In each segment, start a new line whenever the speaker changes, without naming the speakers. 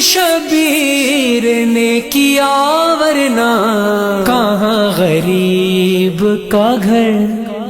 شبیر نے کیا ورنہ کہاں غریب کا گھر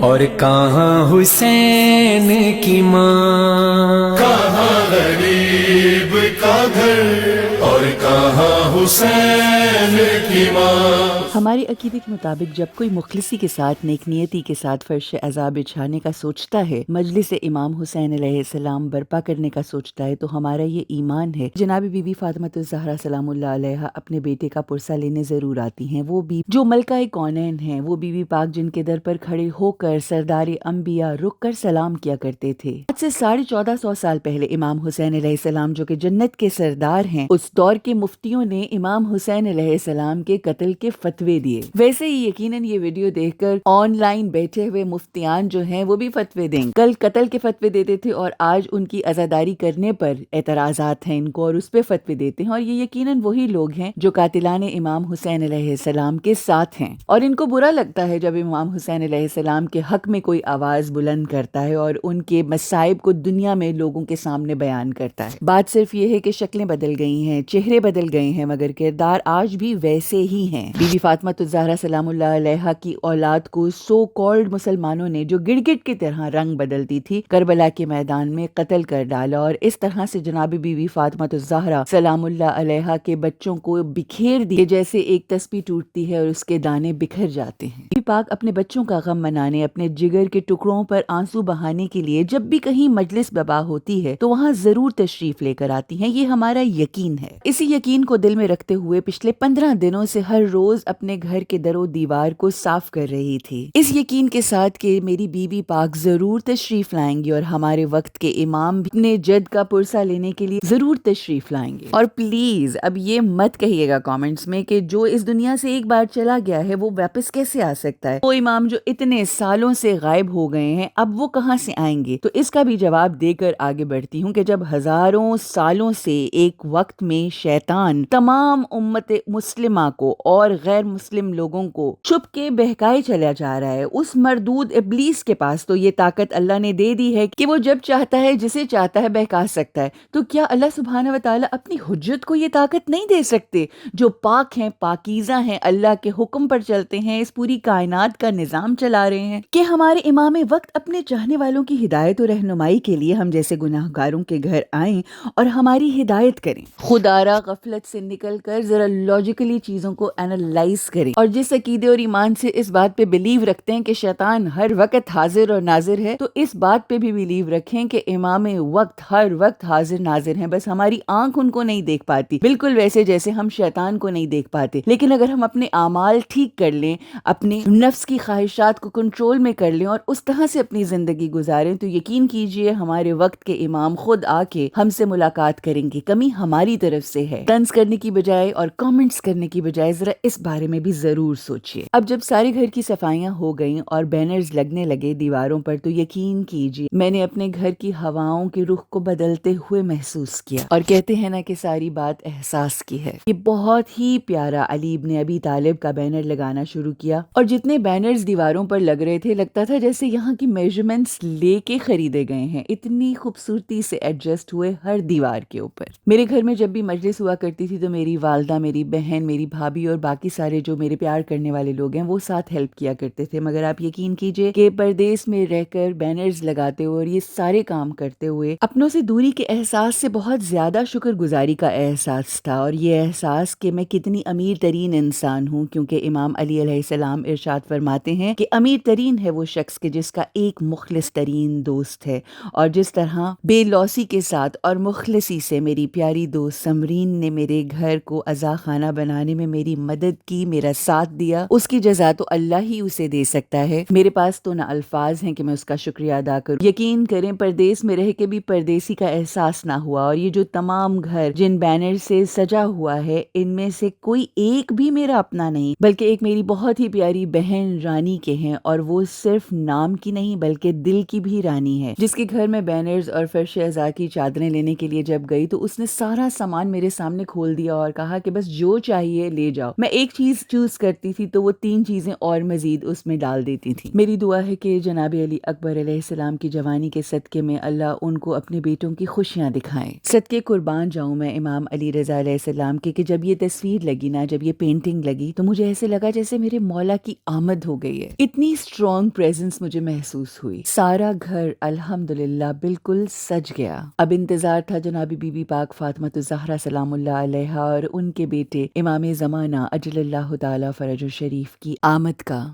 اور کہاں حسین کی ماں،
کہاں غریب کا گھر اور کہاں حسین کی ماں۔
ہمارے عقیدے کے مطابق جب کوئی مخلصی کے ساتھ نیک نیتی کے ساتھ فرش عذاب بچھانے کا سوچتا ہے، مجلس امام حسین علیہ السلام برپا کرنے کا سوچتا ہے، تو ہمارا یہ ایمان ہے جناب بی بی فاطمہ الزہرا سلام اللہ علیہا اپنے بیٹے کا پرسہ لینے ضرور آتی ہیں۔ وہ بھی جو ملکہ کونین ہیں، وہ بی بی پاک جن کے در پر کھڑے ہو کر سردار انبیاء رک کر سلام کیا کرتے تھے۔ آج سے 1450 سال پہلے امام حسین علیہ السلام جو کہ جنت کے سردار ہیں، اس دور کے مفتیوں نے امام حسین علیہ السلام کے قتل کے فتوے دیے۔ ویسے ہی یقیناً یہ ویڈیو دیکھ کر آن لائن بیٹھے ہوئے مفتیان جو ہیں وہ بھی فتوے دیں گے۔ کل قتل کے فتوے دیتے تھے اور آج ان کی عزاداری کرنے پر اعتراضات ہیں ان کو اور اس پہ فتوے دیتے ہیں، اور یہ یقیناً وہی لوگ ہیں جو قاتلان امام حسین علیہ السلام کے ساتھ ہیں، اور ان کو برا لگتا ہے جب امام حسین علیہ السلام کے حق میں کوئی آواز بلند کرتا ہے اور ان کے مصائب کو دنیا میں لوگوں کے سامنے بیان کرتا ہے۔ بات صرف یہ ہے کہ شکلیں بدل گئی ہیں، چہرے بدل گئے ہیں، مگر کردار آج بھی ویسے ہی ہیں۔ بی بی فاطمہ الزہرا سلام اللہ علیہا کی اولاد کو سو کالڈ مسلمانوں نے جو گرگٹ کی طرح رنگ بدلتی تھی کربلا کے میدان میں قتل کر ڈالا، اور اس طرح سے جناب بی بی فاطمہ الزہرا سلام اللہ علیہا کے بچوں کو بکھیر دی جیسے ایک تسبیح ٹوٹتی ہے اور اس کے دانے بکھر جاتے ہیں۔ بی بی پاک اپنے بچوں کا غم منانے، اپنے جگر کے ٹکڑوں پر آنسو بہانے کے لیے جب بھی کہیں مجلس ببا ہوتی ہے تو وہاں ضرور تشریف لے کر آتی ہیں، یہ ہمارا یقین ہے۔ اسی یقین کو دل میں رکھتے ہوئے پچھلے 15 دنوں سے ہر روز اپنے گھر کے در و دیوار کو صاف کر رہی تھی، اس یقین کے ساتھ کہ میری بی بی پاک ضرور تشریف لائیں گی اور ہمارے وقت کے امام اپنے جد کا پرسہ لینے کے لیے ضرور تشریف لائیں گے۔ اور پلیز اب یہ مت کہیے گا کامنٹس میں کہ جو اس دنیا سے ایک بار چلا گیا ہے وہ واپس کیسے آ سکتا ہے، وہ امام جو اتنے سالوں سے غائب ہو گئے ہیں اب وہ کہاں سے آئیں گے؟ تو اس کا بھی جواب دے کر آگے بڑھتی ہوں کہ جب ہزاروں سالوں سے ایک وقت میں شیطان تمام امت مسلمہ کو اور غیر مسلم لوگوں کو چھپ کے بہکائے چلا جا رہا ہے، اس مردود ابلیس کے پاس تو یہ طاقت اللہ نے دے دی ہے کہ وہ جب چاہتا ہے جسے چاہتا ہے بہکا سکتا ہے، تو کیا اللہ سبحانہ و تعالیٰ اپنی حجت کو یہ طاقت نہیں دے سکتے؟ جو پاک ہیں، پاکیزہ ہیں، اللہ کے حکم پر چلتے ہیں، اس پوری کائنات کا نظام چلا رہے ہیں، کہ ہمارے امام وقت اپنے چاہنے والوں کی ہدایت و رہنمائی کے لیے ہم جیسے گناہ گاروں کے گھر آئیں اور ہماری ہدایت کریں۔ خدارا غفلت سے نکل کر ذرا لاجیکلی چیزوں کو اینالائز کریں، اور جس عقیدے اور ایمان سے اس بات پہ بلیو رکھتے ہیں کہ شیطان ہر وقت حاضر اور ناظر ہے، تو اس بات پہ بھی بلیو رکھیں کہ امام وقت ہر وقت حاضر ناظر ہیں، بس ہماری آنکھ ان کو نہیں دیکھ پاتی، بالکل ویسے جیسے ہم شیطان کو نہیں دیکھ پاتے۔ لیکن اگر ہم اپنے اعمال ٹھیک کر لیں، اپنے نفس کی خواہشات کو کنٹرول میں کر لیں اور اس طرح سے اپنی زندگی گزاریں، تو یقین کیجئے ہمارے وقت کے امام خود آ کے ہم سے ملاقات کریں گے۔ کمی ہماری طرف سے ہے۔ طنز کرنے کی بجائے اور کامنٹس کرنے کی بجائے ذرا اس بارے میں بھی ضرور سوچئے۔ اب جب سارے گھر کی صفائیاں ہو گئیں اور بینرز لگنے لگے دیواروں پر، تو یقین کیجئے میں نے اپنے گھر کی ہواؤں کے رخ کو بدلتے ہوئے محسوس کیا، اور کہتے ہیں نا کہ ساری بات احساس کی ہے۔ یہ بہت ہی پیارا علی ابن ابی طالب کا بینر لگانا شروع کیا، اور جتنے بینرز دیواروں پر لگ رہے تھے لگتا تھا جیسے یہاں کی میجرمنٹس لے کے خریدے گئے ہیں، اتنی خوبصورتی سے ایڈجسٹ ہوئے ہر دیوار کے اوپر۔ میرے گھر میں جب بھی مجلس ہوا کرتی تھی تو میری والدہ، میری بہن، میری بھابھی اور باقی سارے جو میرے پیار کرنے والے لوگ ہیں وہ ساتھ ہیلپ کیا کرتے تھے، مگر آپ یقین کیجئے کہ پردیس میں رہ کر بینرز لگاتے ہوئے اور یہ سارے کام کرتے ہوئے اپنوں سے دوری کے احساس سے بہت زیادہ شکر گزاری کا احساس تھا، اور یہ احساس کہ میں کتنی امیر ترین انسان ہوں، کیونکہ امام علی علیہ السلام ارشاد فرماتے ہیں کہ امیر ترین ہے وہ شخص کہ جس کا ایک مخلص ترین دوست ہے، اور جس طرح بے لوسی کے ساتھ اور مخلصی سے میری پیاری دوست سمرین نے میرے گھر کو عزا خانہ بنانے میں میری مدد کی، میرا ساتھ دیا، اس کی جزا تو اللہ ہی اسے دے سکتا ہے۔ میرے پاس تو نہ الفاظ ہیں کہ میں اس کا شکریہ ادا کروں۔ یقین کریں پردیس میں رہ کے بھی پردیسی کا احساس نہ ہوا، اور یہ جو تمام گھر جن بینر سے سجا ہوا ہے ان میں سے کوئی ایک بھی میرا اپنا نہیں، بلکہ ایک میری بہت ہی پیاری بہن رانی کے ہیں، اور وہ صرف نام کی نہیں بلکہ دل کی بھی رانی ہے، جس کے گھر میں بینرز اور فرش عزا کی چادریں لینے کے لیے جب گئی تو اس نے سارا سامان میرے سامنے سامنے کھول دیا اور کہا کہ بس جو چاہیے لے جاؤ. میں ایک چیز چوز کرتی تھی تو وہ 3 چیزیں اور مزید اس میں ڈال دیتی تھی. میری دعا ہے کہ جناب علی اکبر علیہ السلام کی جوانی کے صدقے میں اللہ ان کو اپنے بیٹوں کی خوشیاں دکھائیں. صدقے قربان جاؤں میں امام علی رضا علیہ السلام کے کہ جب یہ تصویر لگی نا، جب یہ پینٹنگ لگی تو مجھے ایسے لگا جیسے میرے مولا کی آمد ہو گئی ہے. اتنی اسٹرانگ پریزنس مجھے محسوس ہوئی. سارا گھر الحمدللہ بالکل سج گیا. اب انتظار تھا جناب بی بی پاک فاطمہ الزہرا سلام اللہ علیہا اور ان کے بیٹے امام زمانہ اجل اللہ تعالی فرج الشریف کی آمد کا.